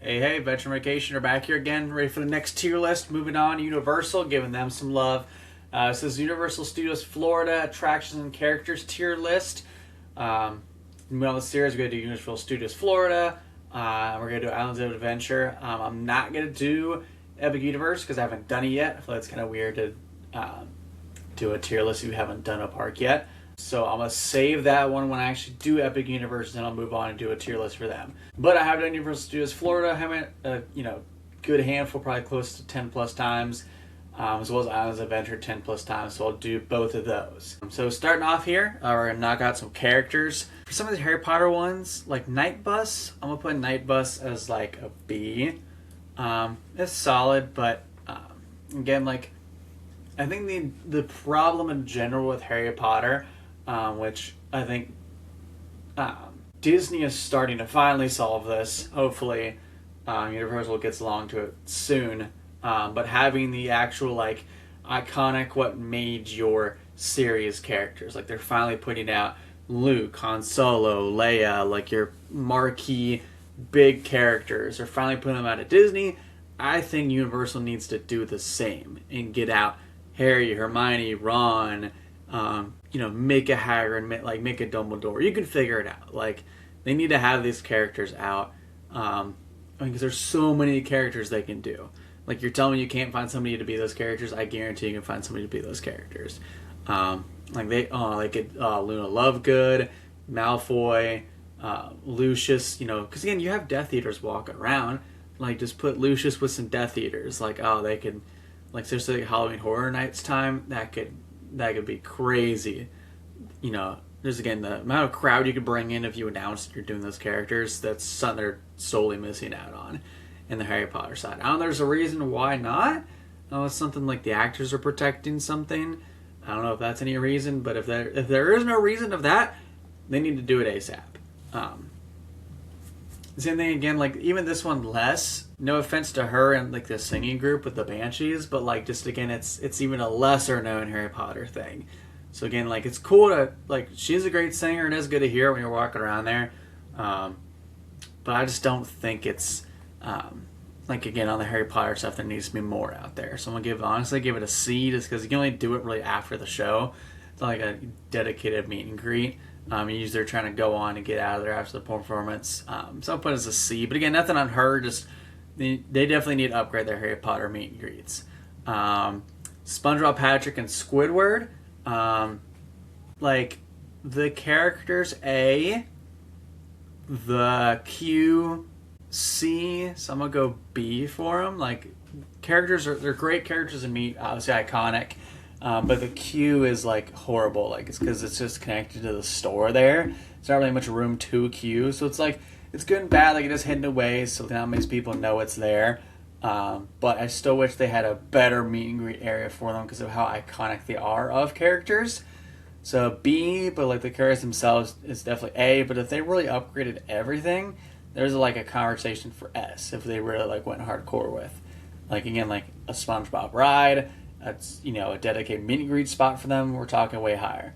Hey, Veteran Vacation are back here again, ready for the next tier list. Moving on, Universal, giving them some love. This is Universal Studios Florida Attractions and Characters tier list. Moving on the series, we're going to do Universal Studios Florida. We're going to do Islands of Adventure. I'm not going to do Epic Universe because I haven't done it yet. I feel like it's kind of weird to do a tier list if you haven't done a park yet. So I'm going to save that one when I actually do Epic Universe, and then I'll move on and do a tier list for them. But I have done Universal Studios Florida. I haven't, good handful, probably close to 10 plus times, as well as Islands of Adventure 10 plus times. So I'll do both of those. So starting off here, we're going to knock out some characters. For some of the Harry Potter ones, like Night Bus, I'm going to put Night Bus as like a B. It's solid, but again, I think the problem in general with Harry Potter, which I think Disney is starting to finally solve this. Hopefully, Universal gets along to it soon. But having the actual iconic, what made your series characters, they're finally putting out Luke, Han Solo, Leia, your marquee big characters. They're finally putting them out at Disney. I think Universal needs to do the same and get out Harry, Hermione, Ron, make a Hagrid, make a Dumbledore. You can figure it out. They need to have these characters out. Because there's so many characters they can do. You're telling me you can't find somebody to be those characters. I guarantee you can find somebody to be those characters. Luna Lovegood, Malfoy, Lucius. Because again, you have Death Eaters walking around. Just put Lucius with some Death Eaters. They could. Seriously, Halloween Horror Nights time, that could be crazy. There's again the amount of crowd you could bring in if you announced you're doing those characters. That's something they're solely missing out on in the Harry Potter side. I don't know, there's a reason why not. It's something like the actors are protecting something. I don't know if that's any reason, but if there is no reason of that, they need to do it ASAP. Same thing again, even this one less. No offense to her and the singing group with the Banshees, but just again, it's even a lesser known Harry Potter thing. So again, it's cool to she's a great singer and it's good to hear when you're walking around there. But I just don't think it's again on the Harry Potter stuff there needs to be more out there. So I'm gonna honestly give it a C just because you can only do it really after the show. It's not like a dedicated meet and greet. Usually they're trying to go on and get out of there after the performance. So I'll put it as a C. But again, nothing on her. Just they definitely need to upgrade their Harry Potter meet and greets. SpongeBob, Patrick, and Squidward. The characters A, the Q, C. So I'm gonna go B for them. Characters they're great characters to meet. Obviously iconic. But the queue is horrible. It's because it's just connected to the store there. There's not really much room to queue, so it's it's good and bad. It is hidden away, so that makes people know it's there. But I still wish they had a better meet and greet area for them because of how iconic they are of characters. So B, but the characters themselves is definitely A. But if they really upgraded everything, there's a conversation for S if they really went hardcore with, again a SpongeBob ride. That's a dedicated meet and greet spot for them. We're talking way higher.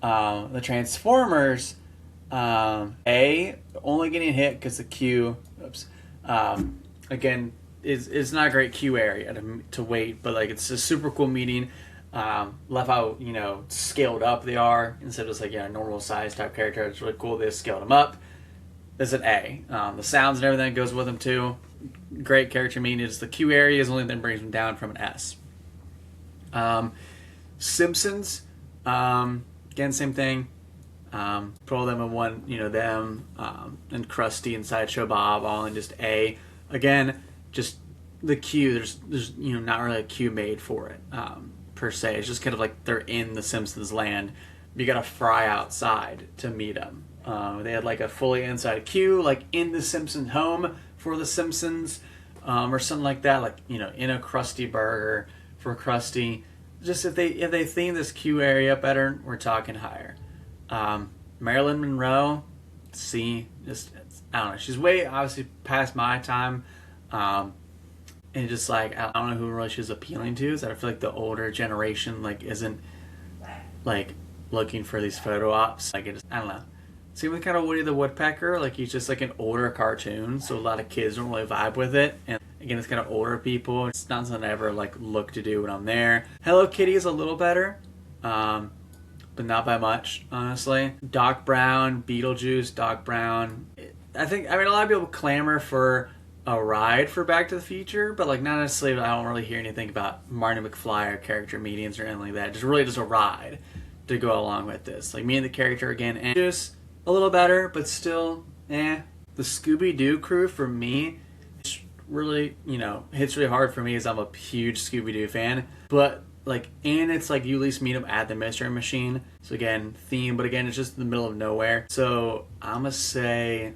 The Transformers, A, only getting hit because the queue. Again, is not a great queue area to wait, but it's a super cool meeting. Love how scaled up they are instead of just normal size type character. It's really cool. They scaled them up. It's an A. The sounds and everything that goes with them too. Great character meeting. It's the queue area is only then brings them down from an S. Simpsons, again, same thing. Put all them in one, them, and Krusty and Sideshow Bob all in just A. Again, just the queue, there's not really a queue made for it, per se. It's just kind of they're in the Simpsons land. You gotta fry outside to meet them. They had a fully inside queue, in the Simpsons home for the Simpsons, or something like that, in a Krusty Burger for Krusty. Just if they theme this queue area better, we're talking higher. Marilyn Monroe, C. Just I don't know. She's way obviously past my time, and just I don't know who really she's appealing to. Is that I feel the older generation isn't looking for these photo ops. I don't know. Same with kind of Woody the Woodpecker. Like he's just like an older cartoon, so a lot of kids don't really vibe with it. And again, it's kind of older people. It's not something I ever like look to do when I'm there. Hello Kitty is a little better, but not by much, honestly. Doc Brown, Beetlejuice, Doc Brown. I mean, a lot of people clamor for a ride for Back to the Future, but like not necessarily. I don't really hear anything about Marty McFly or character meetings or anything like that. Just really just a ride to go along with this. Like me and the character again, and just a little better, but still, eh. The Scooby-Doo crew for me, really, hits really hard for me as I'm a huge Scooby-Doo fan. But like, and it's like you at least meet them at the Mystery Machine. So again, theme, but again, it's just in the middle of nowhere. So I'm gonna say,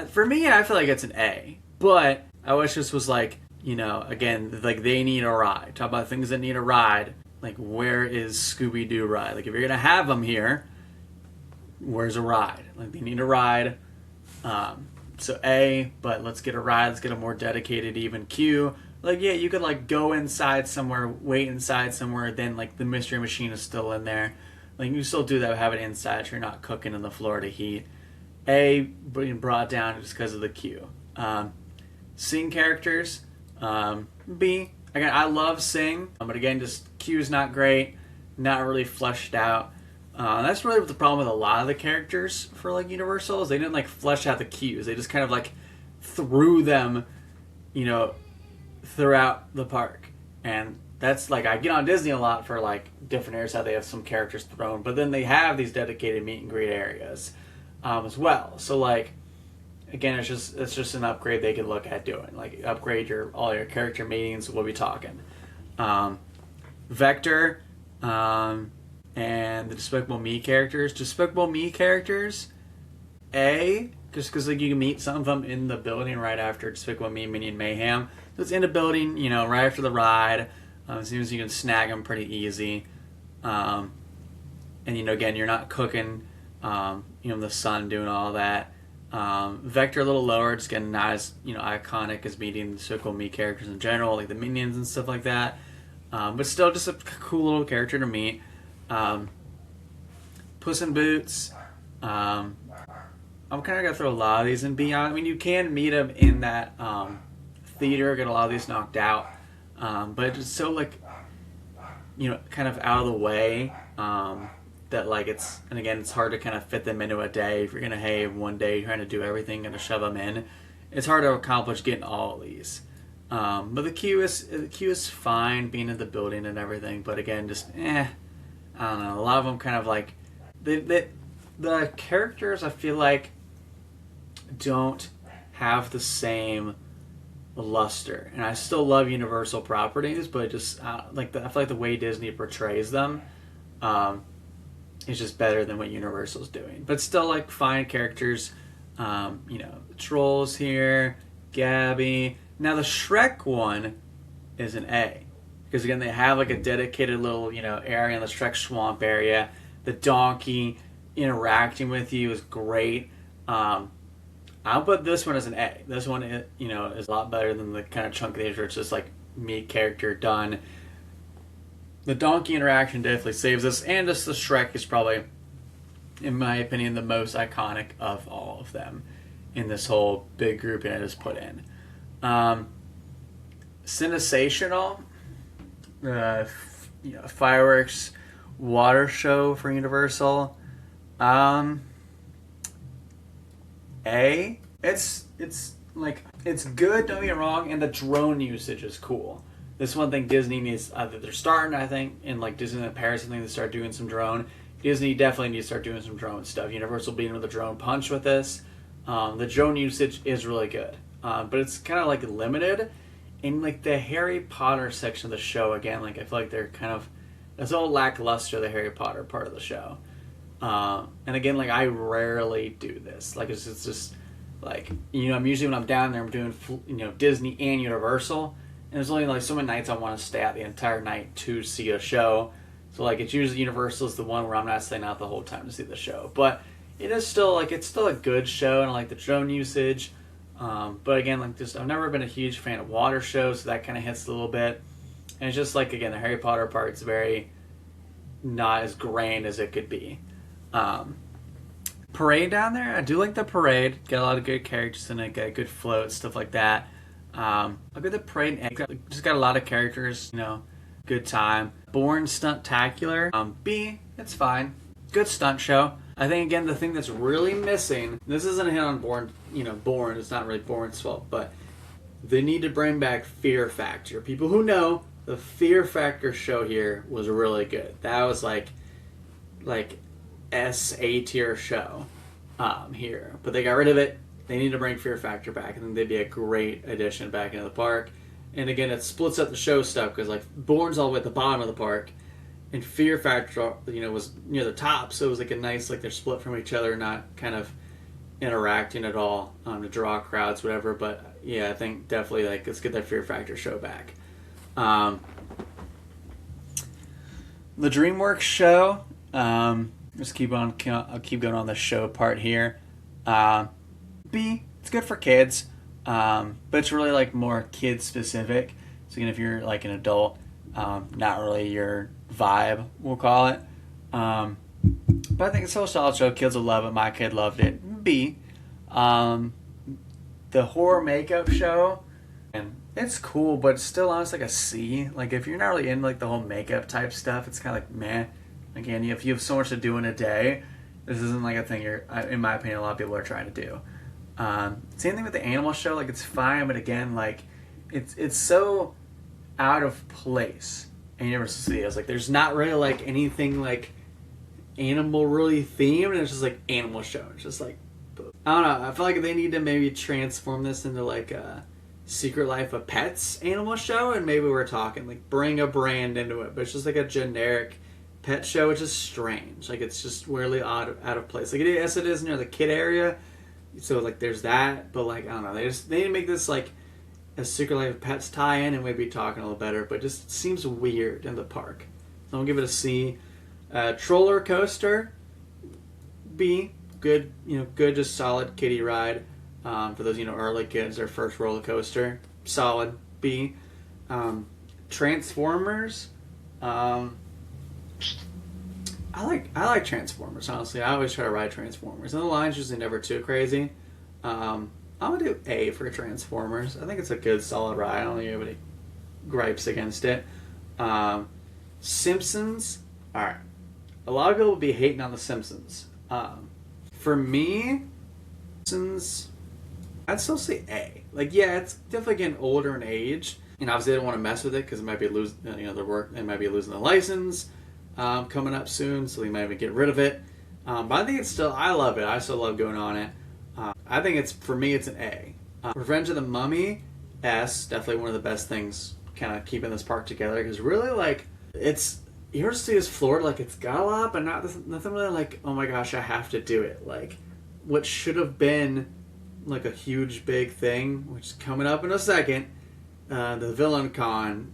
for me, I feel like it's an A. But I wish this was like, again, like they need a ride. Talk about things that need a ride. Like, where is Scooby-Doo ride? Like, if you're gonna have them here, where's a ride? Like, they need a ride. So A, but let's get a ride. Let's get a more dedicated even queue. Like, yeah, you could like go inside somewhere, wait inside somewhere, then like the Mystery Machine is still in there. Like, you still do that, have it inside so you're not cooking in the Florida heat. A, being brought down just because of the queue. Sing characters. B, again, I love Sing, but again, just Q's not great, not really fleshed out. That's really the problem with a lot of the characters for like Universal, is they didn't like flesh out the Q's. They just kind of like threw them, throughout the park. And that's like, I get on Disney a lot for like different areas how they have some characters thrown, but then they have these dedicated meet and greet areas as well. So like, again, it's just an upgrade they could look at doing. Like upgrade all your character meetings. We'll be talking. Vector, and the Despicable Me characters. Despicable Me characters, A, just because like you can meet some of them in the building right after Despicable Me Minion Mayhem. So it's in the building, right after the ride. As soon as you can snag them pretty easy. And again, you're not cooking, in the sun doing all that. Vector a little lower, just getting not as iconic as meeting the Despicable Me characters in general, like the Minions and stuff like that. But still, just a cool little character to meet. Puss in Boots. I'm kind of gonna throw a lot of these in B. I mean, you can meet them in that theater, get a lot of these knocked out, but it's so like kind of out of the way. That like it's hard to kind of fit them into a day. If you're gonna one day trying to do everything and to shove them in, it's hard to accomplish getting all of these. But the queue is fine being in the building and everything. But again, just I don't know. A lot of them kind of like the characters I feel like don't have the same luster, and I still love Universal properties, but just I feel like the way Disney portrays them. Is just better than what Universal's doing. But still, like, fine characters. Trolls here, Gabby. Now, the Shrek one is an A. Because, again, they have, like, a dedicated little, area in the Shrek Swamp area. The donkey interacting with you is great. I'll put this one as an A. This one, is a lot better than the kind of chunk of these where it's just, like, me character done. The donkey interaction definitely saves us, and just the Shrek is probably, in my opinion, the most iconic of all of them in this whole big grouping I just put in. Cinesational, fireworks, water show for Universal. A. It's good. Don't get me wrong, and the drone usage is cool. This one thing Disney needs, they're starting, I think, in like Disneyland Paris, I think they start doing some drone. Disney definitely needs to start doing some drone stuff. Universal being with the drone punch with this. The drone usage is really good. But it's kind of like limited. In like the Harry Potter section of the show, again, like I feel like they're kind of, it's all lackluster, the Harry Potter part of the show. And again, like I rarely do this. Like it's just like, I'm usually when I'm down there, I'm doing, Disney and Universal. And there's only like so many nights I want to stay out the entire night to see a show. So like it's usually Universal is the one where I'm not staying out the whole time to see the show. But it is still like, it's still a good show, and I like the drone usage. But again, like just I've never been a huge fan of water shows, so that kind of hits a little bit. And it's just like, again, the Harry Potter part's very not as grand as it could be. Parade down there, I do like the parade. Got a lot of good characters in it, got good float, stuff like that. I'll get the parade. Just got a lot of characters, good time. Born Stuntacular. B, it's fine. Good stunt show. I think again the thing that's really missing. This isn't a hit on Born. Born. It's not really Born's fault, but they need to bring back Fear Factor. People who know the Fear Factor show here was really good. That was like S-A tier show here, but they got rid of it. They need to bring Fear Factor back. I think they'd be a great addition back into the park. And again, it splits up the show stuff because like Born's all the way at the bottom of the park, and Fear Factor, was near the top. So it was like a nice, like they're split from each other, not kind of interacting at all to draw crowds, whatever. But yeah, I think definitely like let's get that Fear Factor show back. The DreamWorks show. Just I'll keep going on the show part here. B, it's good for kids, but it's really like more kid specific. So again, if you're like an adult, not really your vibe, we'll call it. But I think it's a solid show. Kids will love it. My kid loved it. B, the horror makeup show, and it's cool, but it's still honestly like a C. Like if you're not really into like the whole makeup type stuff, it's kind of like meh. Again, if you have so much to do in a day, this isn't like a thing in my opinion, a lot of people are trying to do. Same thing with the animal show. Like it's fine, but again, like it's so out of place. And Universal Studios, like there's not really like anything like animal really themed, and it's just like animal show. It's just like I don't know. I feel like they need to maybe transform this into like a Secret Life of Pets animal show, and maybe we're talking like bring a brand into it. But it's just like a generic pet show, which is strange. Like it's just weirdly out of place. Like yes, it is near the kid area, so like there's that. But like I don't know, they need to make this like a Secret Life of Pets tie-in, and we'd be talking a little better. But it just seems weird in the park. So I'm gonna give it a C. Troller Coaster, B. Good, good, just solid kiddie ride. For those early kids, their first roller coaster, solid B. Transformers. I like Transformers, honestly. I always try to ride Transformers. And the line's usually never too crazy. I'm going to do A for Transformers. I think it's a good, solid ride. I don't think anybody gripes against it. Simpsons. Alright. A lot of people will be hating on The Simpsons. For me, Simpsons, I'd still say A. Like, yeah, it's definitely getting older in age. And obviously they don't want to mess with it because it might be losing, their work. They might be losing the license. Coming up soon, so we might even get rid of it. But I think I love it. I still love going on it. I think for me, it's an A. Revenge of the Mummy, S. Definitely one of the best things kind of keeping this park together. Because really, like, Universal Studios Florida, like, it's got a lot, but nothing really like, oh my gosh, I have to do it. Like, what should have been, like, a huge, big thing, which is coming up in a second, the Villain Con,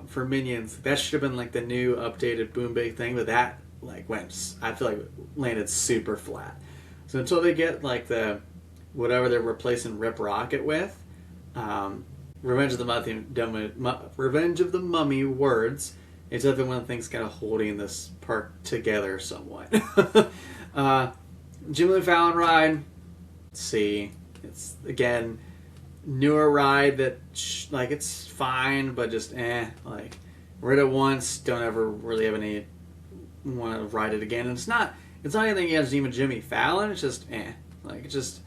for Minions, that should have been like the new updated Boom Big thing, but that like I feel like landed super flat. So until they get like the whatever they're replacing Rip Rocket with, Revenge of the Mummy words, it's definitely one of the things kind of holding this park together somewhat. Jimmy Fallon ride, C. It's again newer ride that like it's fine, but just like read it once, don't ever really have any want to ride it again. And it's not anything against even Jimmy Fallon. It's just like it's just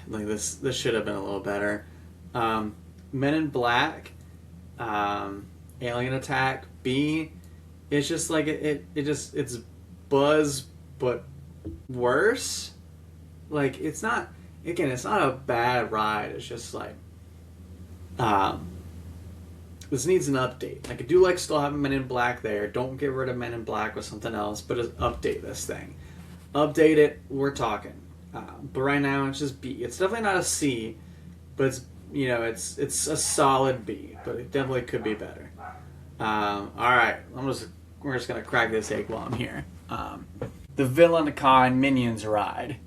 like this should have been a little better. Men in Black, Alien Attack, B. It's just like it's Buzz but worse. Like it's not. Again, it's not a bad ride. It's just like, this needs an update. Like, I do like still having Men in Black there. Don't get rid of Men in Black with something else, but just update this thing. Update it. We're talking. But right now, it's just B. It's definitely not a C, but it's it's a solid B. But it definitely could be better. All right, we're just gonna crack this egg while I'm here. The Villain Con Minions ride.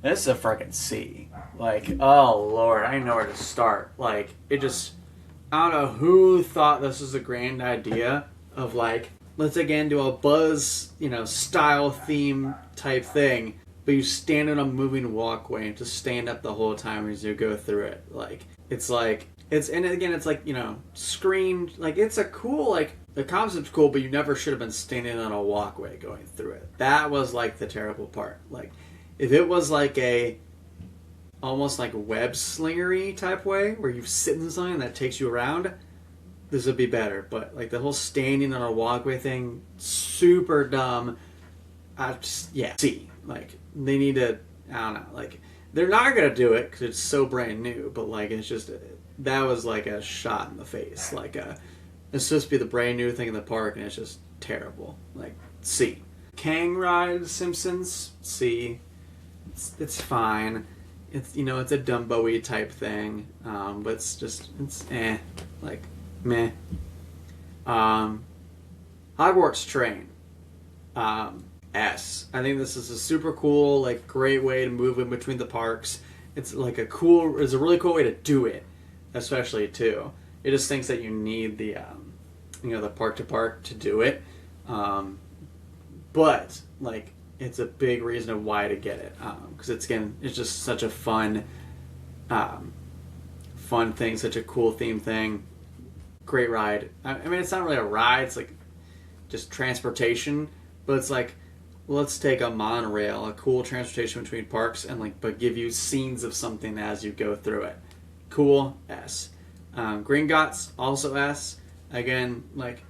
This is a freaking C. Like, oh Lord, I didn't know where to start. Like, I don't know who thought this was a grand idea of like let's again do a Buzz, style theme type thing, but you stand on a moving walkway and just stand up the whole time as you go through it. And again, it's like, screened, like, it's a cool, like, the concept's cool, but you never should have been standing on a walkway going through it. That was, like, the terrible part. Like, if it was like almost like web slingery type way, where you sit in something that takes you around, this would be better. But, like, the whole standing on a walkway thing, super dumb. See, like, they need to, I don't know, like, they're not going to do it because it's so brand new, but, like, it's just, that was like a shot in the face. Like, it's supposed to be the brand new thing in the park, and it's just terrible. Like, C. Kang ride Simpsons, C. It's fine. It's, it's a Dumbo-y type thing, but it's like, meh. Hogwarts train, S. I think this is a super cool, like, great way to move in between the parks. It's like it's a really cool way to do it, especially too. It just thinks that you need the, the park to park to do it, but like, it's a big reason of why to get it, because it's just such a fun thing, such a cool theme thing, great ride. I mean, it's not really a ride; it's like just transportation, but it's like, let's take a monorail, a cool transportation between parks, and but give you scenes of something as you go through it. Cool, S. Gringotts, also S. Again, like,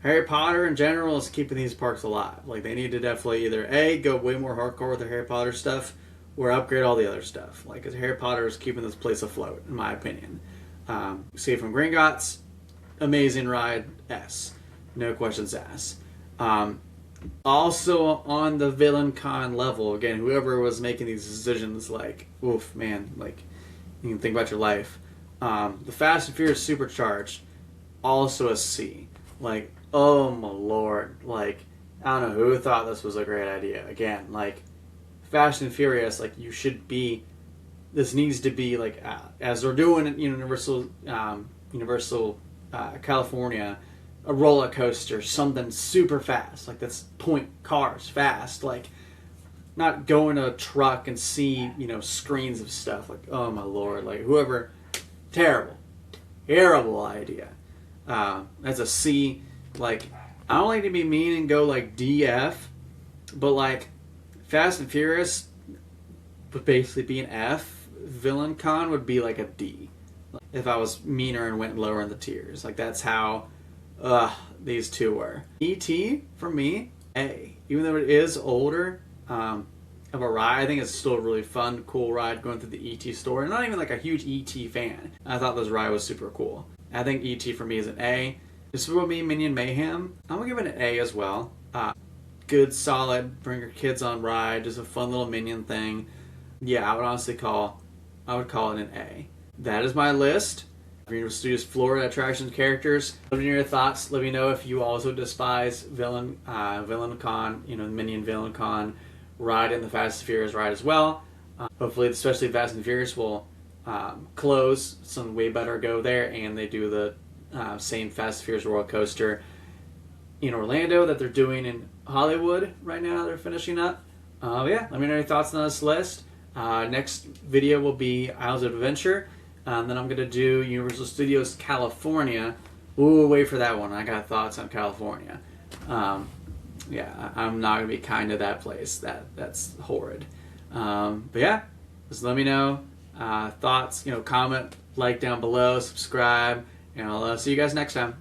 Harry Potter in general is keeping these parks alive. Like, they need to definitely either A, go way more hardcore with their Harry Potter stuff, or upgrade all the other stuff. Like, because Harry Potter is keeping this place afloat, in my opinion. Escape from Gringotts, amazing ride, S. No questions asked. Also on the villain con level, again, whoever was making these decisions, like, oof, man, like, you can think about your life. The Fast and Furious Supercharged, also a C. Like, oh my lord, like, I don't know who thought this was a great idea. Again, like, Fast and Furious, like, this needs to be, like, as they're doing in Universal California, a roller coaster, something super fast, like, that's point cars fast, like, not go in a truck and see, screens of stuff. Like, oh my lord, like, whoever, terrible idea. That's a C. Like, I don't like to be mean and go like DF, but like, Fast and Furious would basically be an F. Villain Con would be like a D. If I was meaner and went lower in the tiers, like, that's how these two were. E.T. for me, A. Even though it is older of a ride, I think it's still a really fun, cool ride going through the E.T. store. I'm not even like a huge E.T. fan. I thought this ride was super cool. I think E.T. for me is an A. This will be Minion Mayhem. I'm gonna give it an A as well. Good, solid, bring your kids on ride, just a fun little Minion thing. Yeah, I would honestly call it an A. That is my list. Universal Studios Florida attractions characters. Let me know your thoughts. Let me know if you also despise Villain Con, Minion Villain Con ride and the Fast and Furious ride as well. Hopefully, especially Fast and Furious will close. Some way better go there, and they do the same Fast and Furious roller coaster in Orlando that they're doing in Hollywood right now. They're finishing up. Yeah, let me know your thoughts on this list. Next video will be Islands of Adventure. Then I'm going to do Universal Studios California. Ooh, wait for that one. I got thoughts on California. Yeah, I'm not going to be kind to that place. That's horrid. But yeah, just let me know thoughts. Comment, like down below, subscribe, and I'll see you guys next time.